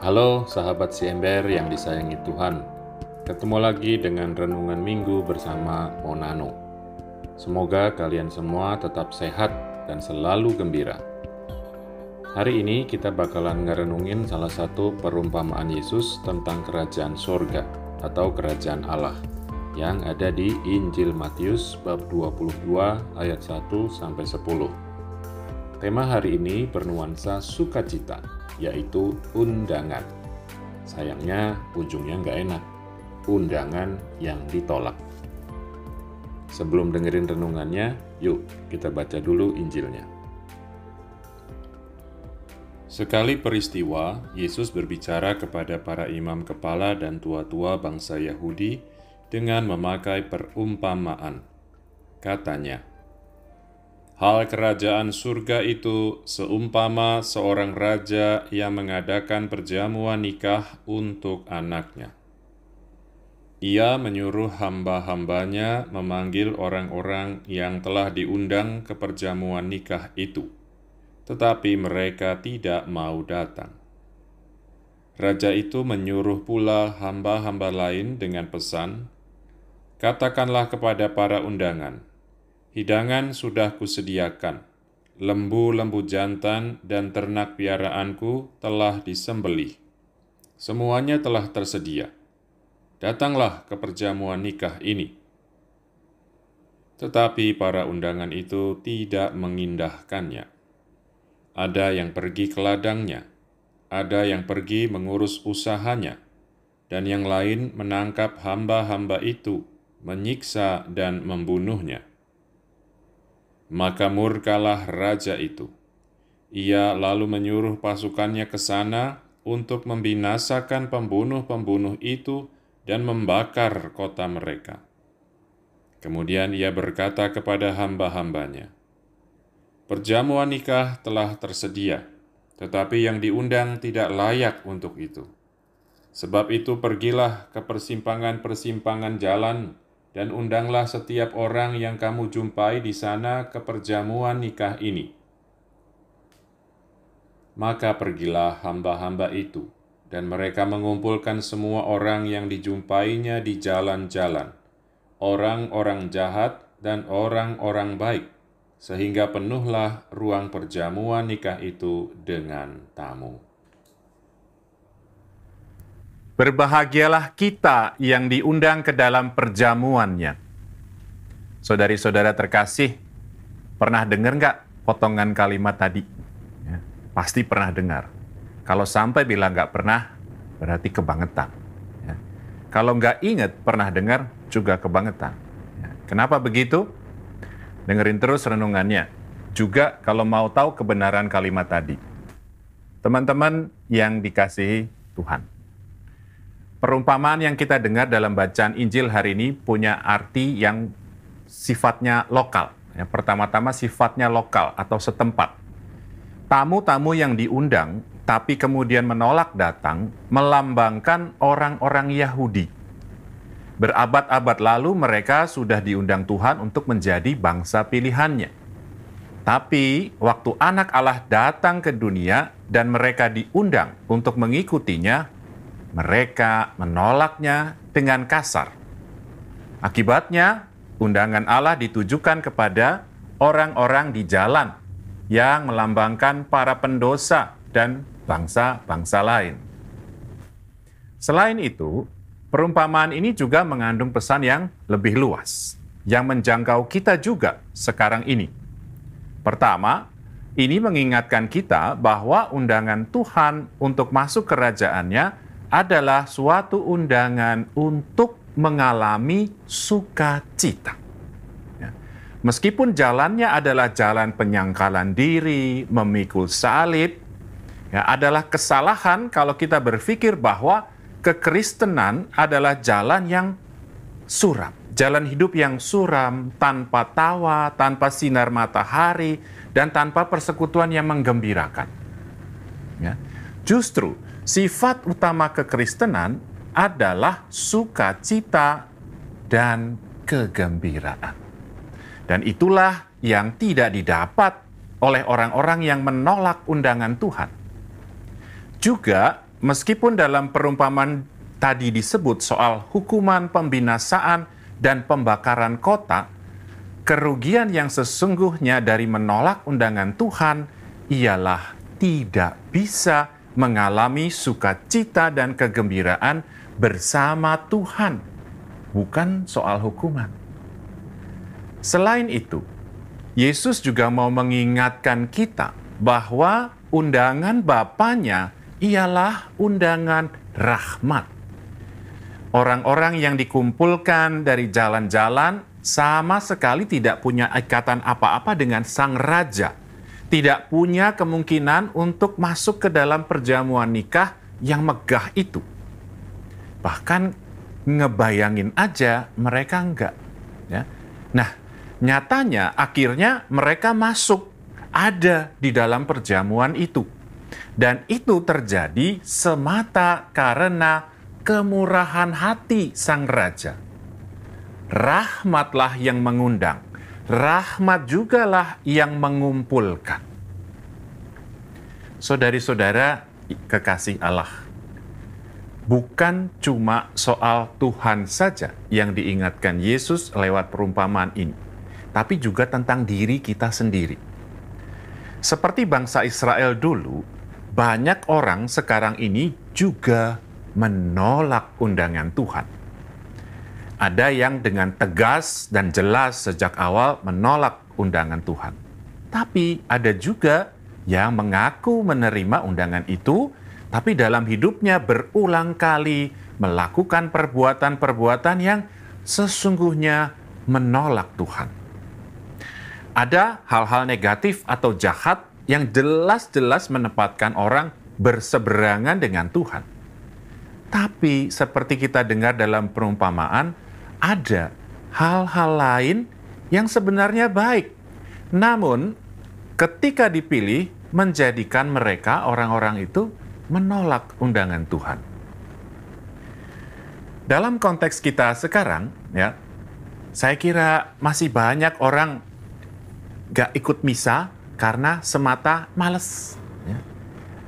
Halo sahabat si ember yang disayangi Tuhan. Ketemu lagi dengan Renungan Minggu bersama Monano. Semoga kalian semua tetap sehat dan selalu gembira. Hari ini kita bakalan ngerenungin salah satu perumpamaan Yesus tentang kerajaan sorga atau kerajaan Allah yang ada di Injil Matius bab 22 ayat 1-10. Tema hari ini bernuansa sukacita, yaitu undangan. Sayangnya ujungnya nggak enak, undangan yang ditolak. Sebelum dengerin renungannya, yuk kita baca dulu Injilnya. Sekali peristiwa, Yesus berbicara kepada para imam kepala dan tua-tua bangsa Yahudi dengan memakai perumpamaan. Katanya, "Hal kerajaan surga itu seumpama seorang raja yang mengadakan perjamuan nikah untuk anaknya. Ia menyuruh hamba-hambanya memanggil orang-orang yang telah diundang ke perjamuan nikah itu, tetapi mereka tidak mau datang. Raja itu menyuruh pula hamba-hamba lain dengan pesan, 'Katakanlah kepada para undangan, hidangan sudah kusediakan, lembu-lembu jantan dan ternak piaraanku telah disembelih. Semuanya telah tersedia. Datanglah ke perjamuan nikah ini.' Tetapi para undangan itu tidak mengindahkannya. Ada yang pergi ke ladangnya, ada yang pergi mengurus usahanya, dan yang lain menangkap hamba-hamba itu, menyiksa dan membunuhnya. Maka murkalah raja itu. Ia lalu menyuruh pasukannya ke sana untuk membinasakan pembunuh-pembunuh itu dan membakar kota mereka. Kemudian ia berkata kepada hamba-hambanya, 'Perjamuan nikah telah tersedia, tetapi yang diundang tidak layak untuk itu. Sebab itu pergilah ke persimpangan-persimpangan jalan dan undanglah setiap orang yang kamu jumpai di sana ke perjamuan nikah ini.' Maka pergilah hamba-hamba itu, dan mereka mengumpulkan semua orang yang dijumpainya di jalan-jalan, orang-orang jahat dan orang-orang baik, sehingga penuhlah ruang perjamuan nikah itu dengan tamu." Berbahagialah kita yang diundang ke dalam perjamuannya. Saudari-saudara terkasih, pernah dengar nggak potongan kalimat tadi? Ya, pasti pernah dengar. Kalau sampai bilang nggak pernah, berarti kebangetan. Ya. Kalau nggak ingat pernah dengar, juga kebangetan. Ya. Kenapa begitu? Dengerin terus renungannya. Juga kalau mau tahu kebenaran kalimat tadi. Teman-teman yang dikasihi Tuhan, perumpamaan yang kita dengar dalam bacaan Injil hari ini punya arti yang sifatnya lokal. Ya, pertama-tama sifatnya lokal atau setempat. Tamu-tamu yang diundang tapi kemudian menolak datang melambangkan orang-orang Yahudi. Berabad-abad lalu mereka sudah diundang Tuhan untuk menjadi bangsa pilihannya. Tapi waktu anak Allah datang ke dunia dan mereka diundang untuk mengikutinya, mereka menolaknya dengan kasar. Akibatnya, undangan Allah ditujukan kepada orang-orang di jalan yang melambangkan para pendosa dan bangsa-bangsa lain. Selain itu, perumpamaan ini juga mengandung pesan yang lebih luas, yang menjangkau kita juga sekarang ini. Pertama, ini mengingatkan kita bahwa undangan Tuhan untuk masuk kerajaannya adalah suatu undangan untuk mengalami sukacita. Ya. Meskipun jalannya adalah jalan penyangkalan diri, memikul salib, ya, adalah kesalahan kalau kita berpikir bahwa kekristenan adalah jalan yang suram, jalan hidup yang suram, tanpa tawa, tanpa sinar matahari, dan tanpa persekutuan yang menggembirakan. Ya. Justru sifat utama kekristenan adalah sukacita dan kegembiraan. Dan itulah yang tidak didapat oleh orang-orang yang menolak undangan Tuhan. Juga meskipun dalam perumpamaan tadi disebut soal hukuman pembinasaan dan pembakaran kota, kerugian yang sesungguhnya dari menolak undangan Tuhan ialah tidak bisa mengalami sukacita dan kegembiraan bersama Tuhan, bukan soal hukuman. Selain itu, Yesus juga mau mengingatkan kita bahwa undangan Bapanya ialah undangan rahmat. Orang-orang yang dikumpulkan dari jalan-jalan sama sekali tidak punya ikatan apa-apa dengan Sang Raja. Tidak punya kemungkinan untuk masuk ke dalam perjamuan nikah yang megah itu. Bahkan ngebayangin aja mereka enggak. Ya. Nah, nyatanya akhirnya mereka masuk, ada di dalam perjamuan itu. Dan itu terjadi semata karena kemurahan hati Sang Raja. Rahmatlah yang mengundang, rahmat jugalah yang mengumpulkan. Saudari-saudara kekasih Allah, bukan cuma soal Tuhan saja yang diingatkan Yesus lewat perumpamaan ini, tapi juga tentang diri kita sendiri. Seperti bangsa Israel dulu, banyak orang sekarang ini juga menolak undangan Tuhan. Ada yang dengan tegas dan jelas sejak awal menolak undangan Tuhan. Tapi ada juga yang mengaku menerima undangan itu, tapi dalam hidupnya berulang kali melakukan perbuatan-perbuatan yang sesungguhnya menolak Tuhan. Ada hal-hal negatif atau jahat yang jelas-jelas menempatkan orang berseberangan dengan Tuhan. Tapi seperti kita dengar dalam perumpamaan, ada hal-hal lain yang sebenarnya baik. Namun, ketika dipilih, menjadikan mereka, orang-orang itu, menolak undangan Tuhan. Dalam konteks kita sekarang, ya, saya kira masih banyak orang gak ikut misa karena semata males. Ya.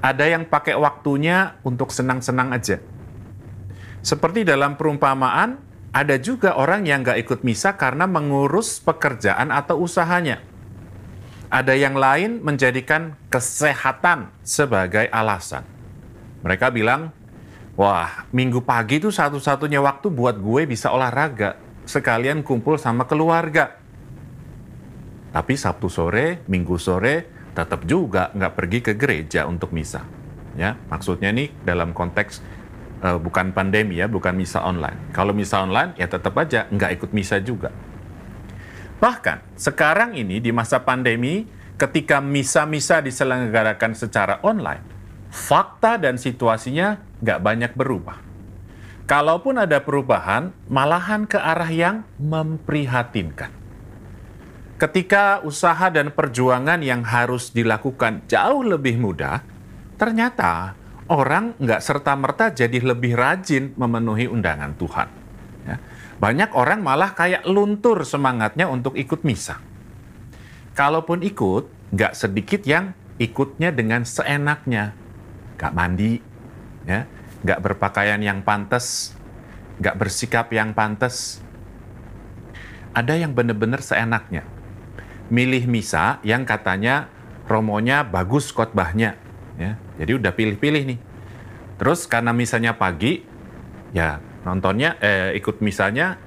Ada yang pakai waktunya untuk senang-senang aja. Seperti dalam perumpamaan, ada juga orang yang gak ikut misa karena mengurus pekerjaan atau usahanya. Ada yang lain menjadikan kesehatan sebagai alasan. Mereka bilang, wah, minggu pagi itu satu-satunya waktu buat gue bisa olahraga, sekalian kumpul sama keluarga. Tapi Sabtu sore, Minggu sore, tetap juga nggak pergi ke gereja untuk misa. Ya, maksudnya nih dalam konteks bukan pandemi ya, bukan misa online. Kalau misa online ya tetap aja nggak ikut misa juga. Bahkan sekarang ini di masa pandemi, ketika misa-misa diselenggarakan secara online, fakta dan situasinya nggak banyak berubah. Kalaupun ada perubahan, malahan ke arah yang memprihatinkan. Ketika usaha dan perjuangan yang harus dilakukan jauh lebih mudah, ternyata orang nggak serta-merta jadi lebih rajin memenuhi undangan Tuhan. Ya. Banyak orang malah kayak luntur semangatnya untuk ikut misa. Kalaupun ikut, nggak sedikit yang ikutnya dengan seenaknya. Nggak mandi, ya, nggak berpakaian yang pantas, nggak bersikap yang pantas. Ada yang benar-benar seenaknya. Milih misa yang katanya romonya bagus khotbahnya. Ya, jadi udah pilih-pilih nih. Terus karena misanya pagi, ya nontonnya, ikut misanya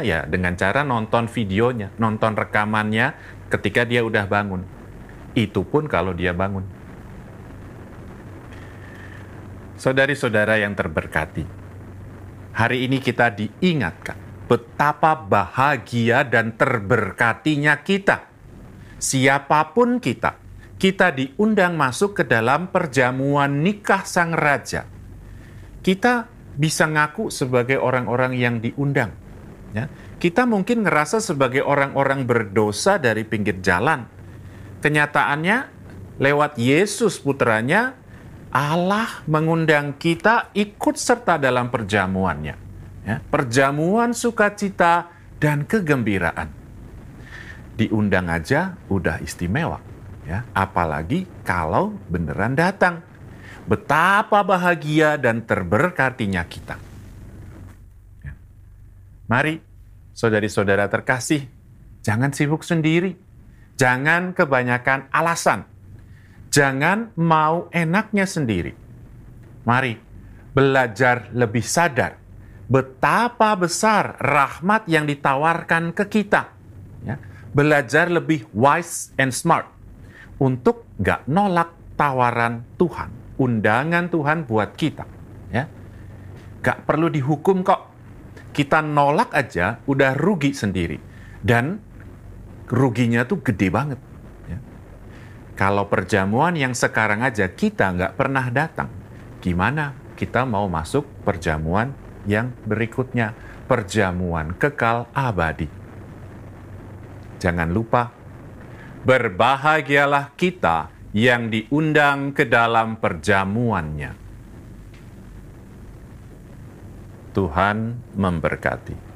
ya dengan cara nonton videonya, nonton rekamannya ketika dia udah bangun. Itu pun kalau dia bangun. Saudari-saudara yang terberkati, hari ini kita diingatkan betapa bahagia dan terberkatinya kita. Siapapun kita diundang masuk ke dalam perjamuan nikah Sang Raja. Kita bisa ngaku sebagai orang-orang yang diundang. Ya. Kita mungkin ngerasa sebagai orang-orang berdosa dari pinggir jalan. Kenyataannya, lewat Yesus putranya, Allah mengundang kita ikut serta dalam perjamuannya. Ya. Perjamuan sukacita dan kegembiraan. Diundang aja udah istimewa. Ya, apalagi kalau beneran datang. Betapa bahagia dan terberkatinya kita. Ya. Mari, saudari-saudara terkasih, jangan sibuk sendiri. Jangan kebanyakan alasan. Jangan mau enaknya sendiri. Mari, belajar lebih sadar betapa besar rahmat yang ditawarkan ke kita. Ya. Belajar lebih wise and smart untuk gak nolak tawaran Tuhan, undangan Tuhan buat kita. Ya. Gak perlu dihukum kok. Kita nolak aja udah rugi sendiri. Dan ruginya tuh gede banget. Ya. Kalau perjamuan yang sekarang aja kita gak pernah datang, gimana kita mau masuk perjamuan yang berikutnya, perjamuan kekal abadi? Jangan lupa, berbahagialah kita yang diundang ke dalam perjamuannya. Tuhan memberkati.